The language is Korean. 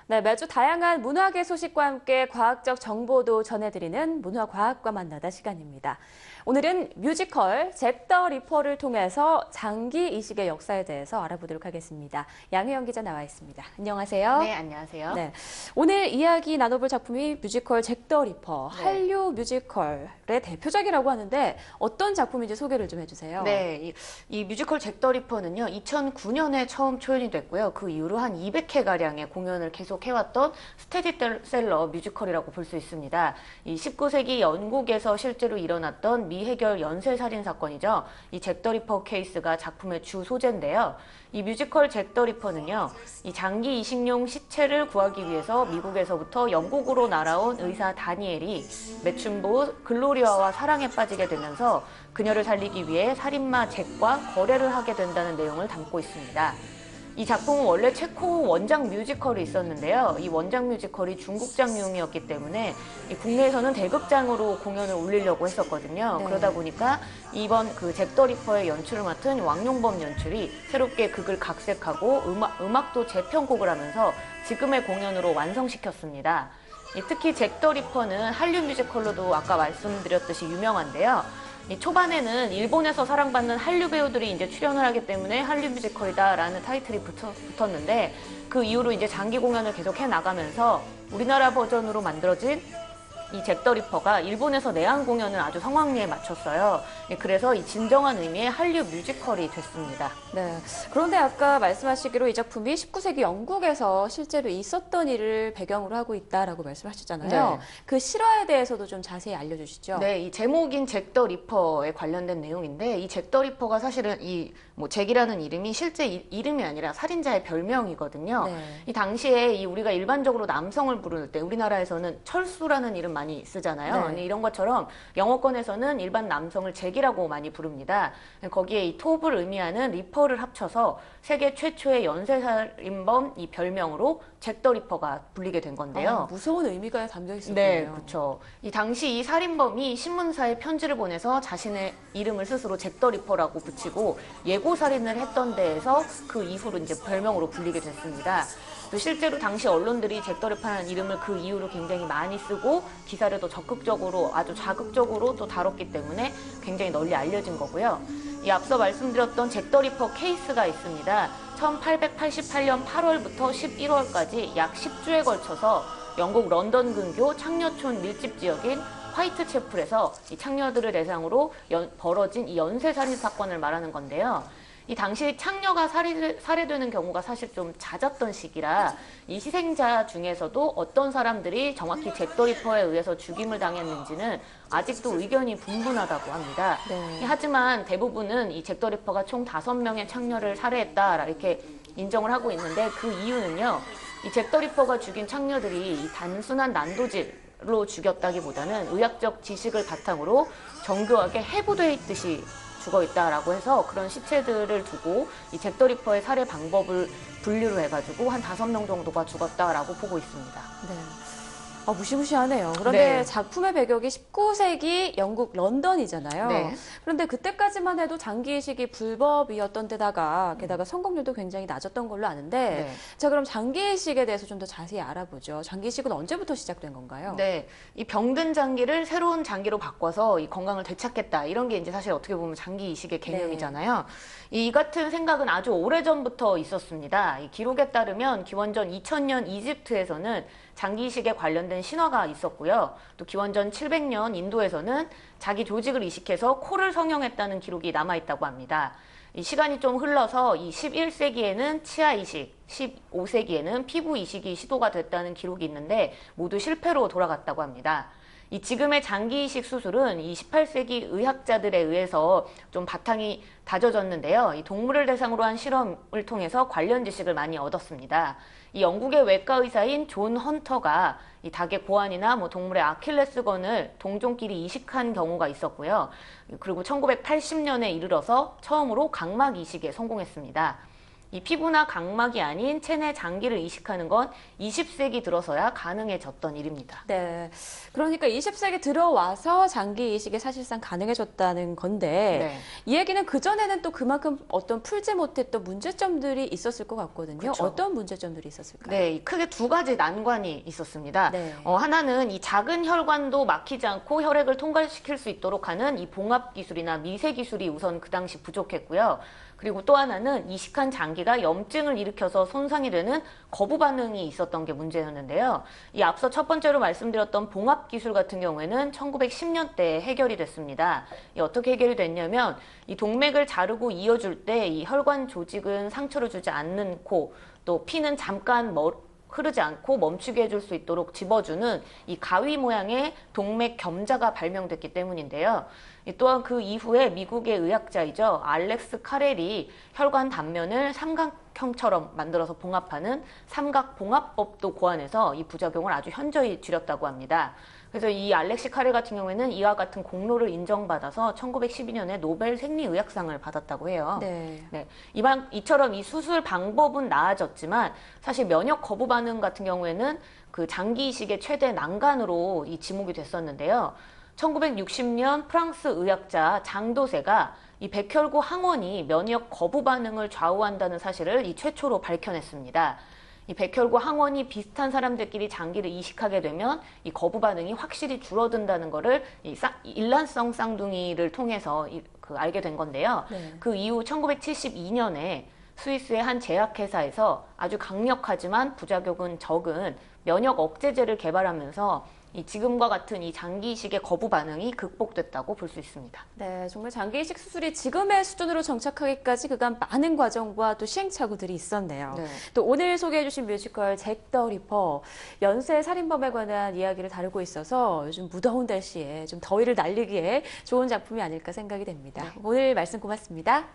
네, 매주 다양한 문화계 소식과 함께 과학적 정보도 전해드리는 문화과학과 만나다 시간입니다. 오늘은 뮤지컬 잭 더 리퍼를 통해서 장기 이식의 역사에 대해서 알아보도록 하겠습니다. 양혜영 기자 나와 있습니다. 안녕하세요. 네, 안녕하세요. 네, 오늘 이야기 나눠볼 작품이 뮤지컬 잭 더 리퍼, 네. 한류 뮤지컬의 대표작이라고 하는데 어떤 작품인지 소개를 좀 해주세요. 네, 이 뮤지컬 잭 더 리퍼는요, 2009년에 처음 초연이 됐고요. 그 이후로 한 200회가량의 공연을 계속 해왔던 스테디셀러 뮤지컬이라고 볼 수 있습니다. 이 19세기 영국에서 실제로 일어났던 미해결 연쇄살인 사건이죠. 이 잭 더 리퍼 케이스가 작품의 주 소재인데요. 이 뮤지컬 잭 더 리퍼는요, 이 장기 이식용 시체를 구하기 위해서 미국에서부터 영국으로 날아온 의사 다니엘이 매춘부 글로리아와 사랑에 빠지게 되면서 그녀를 살리기 위해 살인마 잭과 거래를 하게 된다는 내용을 담고 있습니다. 이 작품은 원래 체코 원작 뮤지컬이 있었는데요. 이 원작 뮤지컬이 중국장용이었기 때문에 국내에서는 대극장으로 공연을 올리려고 했었거든요. 네. 그러다 보니까 이번 그 잭 더 리퍼의 연출을 맡은 왕용범 연출이 새롭게 극을 각색하고 음악도 재편곡을 하면서 지금의 공연으로 완성시켰습니다. 특히 잭 더 리퍼는 한류 뮤지컬로도 아까 말씀드렸듯이 유명한데요. 이 초반에는 일본에서 사랑받는 한류 배우들이 이제 출연을 하기 때문에 한류 뮤지컬이다라는 타이틀이 붙었는데 그 이후로 이제 장기 공연을 계속 해 나가면서 우리나라 버전으로 만들어진 이 잭 더 리퍼가 일본에서 내한 공연을 아주 성황리에 마쳤어요. 그래서 이 진정한 의미의 한류 뮤지컬이 됐습니다. 네. 그런데 아까 말씀하시기로 이 작품이 19세기 영국에서 실제로 있었던 일을 배경으로 하고 있다라고 말씀하셨잖아요. 네. 그 실화에 대해서도 좀 자세히 알려주시죠. 네, 이 제목인 잭 더 리퍼에 관련된 내용인데 이 잭 더 리퍼가 사실은 이 잭이라는 이름이 실제 이름이 아니라 살인자의 별명이거든요. 네. 이 당시에 우리가 일반적으로 남성을 부를 때 우리나라에서는 철수라는 이름 많이 쓰잖아요. 네. 이런 것처럼 영어권에서는 일반 남성을 잭이라고 많이 부릅니다. 거기에 이 톱을 의미하는 리퍼를 합쳐서 세계 최초의 연쇄살인범 이 별명으로 잭 더 리퍼가 불리게 된 건데요. 무서운 의미가 담겨 있었군요. 네, 그렇죠. 이 당시 이 살인범이 신문사에 편지를 보내서 자신의 이름을 스스로 잭 더 리퍼라고 붙이고 예고 살인을 했던 데에서 그 이후로 이제 별명으로 불리게 됐습니다. 또 실제로 당시 언론들이 잭 더 리퍼라는 이름을 그 이후로 굉장히 많이 쓰고 기사를 또 적극적으로 아주 자극적으로 또 다뤘기 때문에 굉장히 널리 알려진 거고요. 이 앞서 말씀드렸던 잭 더 리퍼 케이스가 있습니다. 1888년 8월부터 11월까지 약 10주에 걸쳐서 영국 런던 근교 창녀촌 밀집 지역인 화이트채플에서 이 창녀들을 대상으로 벌어진 이 연쇄살인 사건을 말하는 건데요. 이 당시 창녀가 살해되는 경우가 사실 좀 잦았던 시기라 이 희생자 중에서도 어떤 사람들이 정확히 잭 더 리퍼에 의해서 죽임을 당했는지는 아직도 의견이 분분하다고 합니다. 네. 하지만 대부분은 이 잭 더 리퍼가 총 5명의 창녀를 살해했다 이렇게 인정을 하고 있는데 그 이유는요. 이 잭 더 리퍼가 죽인 창녀들이 이 단순한 난도질로 죽였다기보다는 의학적 지식을 바탕으로 정교하게 해부돼 있듯이 죽어 있다라고 해서 그런 시체들을 두고 이 잭 더 리퍼의 살해 방법을 분류를 해가지고 한 5명 정도가 죽었다라고 보고 있습니다. 네. 무시무시하네요. 그런데 네. 작품의 배경이 19세기 영국 런던이잖아요. 네. 그런데 그때까지만 해도 장기 이식이 불법이었던 데다가 게다가 성공률도 굉장히 낮았던 걸로 아는데 네. 자, 그럼 장기 이식에 대해서 좀 더 자세히 알아보죠. 장기 이식은 언제부터 시작된 건가요? 네, 이 병든 장기를 새로운 장기로 바꿔서 이 건강을 되찾겠다 이런 게 이제 사실 어떻게 보면 장기 이식의 개념이잖아요. 이 같은 생각은 아주 오래전부터 있었습니다. 이 기록에 따르면 기원전 2000년 이집트에서는 장기 이식에 관련된 신화가 있었고요. 또 기원전 700년 인도에서는 자기 조직을 이식해서 코를 성형했다는 기록이 남아있다고 합니다. 이 시간이 좀 흘러서 이 11세기에는 치아 이식, 15세기에는 피부 이식이 시도가 됐다는 기록이 있는데 모두 실패로 돌아갔다고 합니다. 이 지금의 장기 이식 수술은 이 18세기 의학자들에 의해서 좀 바탕이 다져졌는데요. 이 동물을 대상으로 한 실험을 통해서 관련 지식을 많이 얻었습니다. 이 영국의 외과 의사인 존 헌터가 이 닭의 고환이나 동물의 아킬레스건을 동종끼리 이식한 경우가 있었고요. 그리고 1980년에 이르러서 처음으로 각막 이식에 성공했습니다. 이 피부나 각막이 아닌 체내 장기를 이식하는 건 20세기 들어서야 가능해졌던 일입니다. 네. 그러니까 20세기 들어와서 장기 이식이 사실상 가능해졌다는 건데 네. 이 얘기는 그전에는 또 그만큼 어떤 풀지 못했던 문제점들이 있었을 것 같거든요. 그렇죠. 어떤 문제점들이 있었을까요? 네, 크게 두 가지 난관이 있었습니다. 네. 하나는 이 작은 혈관도 막히지 않고 혈액을 통과시킬 수 있도록 하는 이 봉합 기술이나 미세 기술이 우선 그 당시 부족했고요. 그리고 또 하나는 이식한 장기가 염증을 일으켜서 손상이 되는 거부 반응이 있었던 게 문제였는데요. 이 앞서 첫 번째로 말씀드렸던 봉합 기술 같은 경우에는 1910년대에 해결이 됐습니다. 어떻게 해결이 됐냐면 이 동맥을 자르고 이어줄 때 이 혈관 조직은 상처를 주지 않고 또 피는 잠깐 흐르지 않고 멈추게 해줄 수 있도록 집어주는 이 가위 모양의 동맥 겸자가 발명됐기 때문인데요. 또한 그 이후에 미국의 의학자이죠. 알렉스 카렐이 혈관 단면을 삼각형처럼 만들어서 봉합하는 삼각봉합법도 고안해서 이 부작용을 아주 현저히 줄였다고 합니다. 그래서 이 알렉시 카렐 같은 경우에는 이와 같은 공로를 인정받아서 1912년에 노벨 생리의학상을 받았다고 해요. 네. 네, 이처럼 이 수술 방법은 나아졌지만 사실 면역 거부 반응 같은 경우에는 그 장기 이식의 최대 난관으로 이 지목이 됐었는데요. 1960년 프랑스 의학자 장도세가 이 백혈구 항원이 면역 거부 반응을 좌우한다는 사실을 이 최초로 밝혀냈습니다. 이 백혈구 항원이 비슷한 사람들끼리 장기를 이식하게 되면 이 거부 반응이 확실히 줄어든다는 거를 이 일란성 쌍둥이를 통해서 알게 된 건데요. 네. 그 이후 1972년에 스위스의 한 제약회사에서 아주 강력하지만 부작용은 적은 면역 억제제를 개발하면서 이 지금과 같은 이 장기 이식의 거부 반응이 극복됐다고 볼 수 있습니다. 네, 정말 장기 이식 수술이 지금의 수준으로 정착하기까지 그간 많은 과정과 또 시행착오들이 있었네요. 네. 또 오늘 소개해주신 뮤지컬 잭 더 리퍼, 연쇄 살인범에 관한 이야기를 다루고 있어서 요즘 무더운 날씨에 좀 더위를 날리기에 좋은 작품이 아닐까 생각이 됩니다. 오늘 말씀 고맙습니다.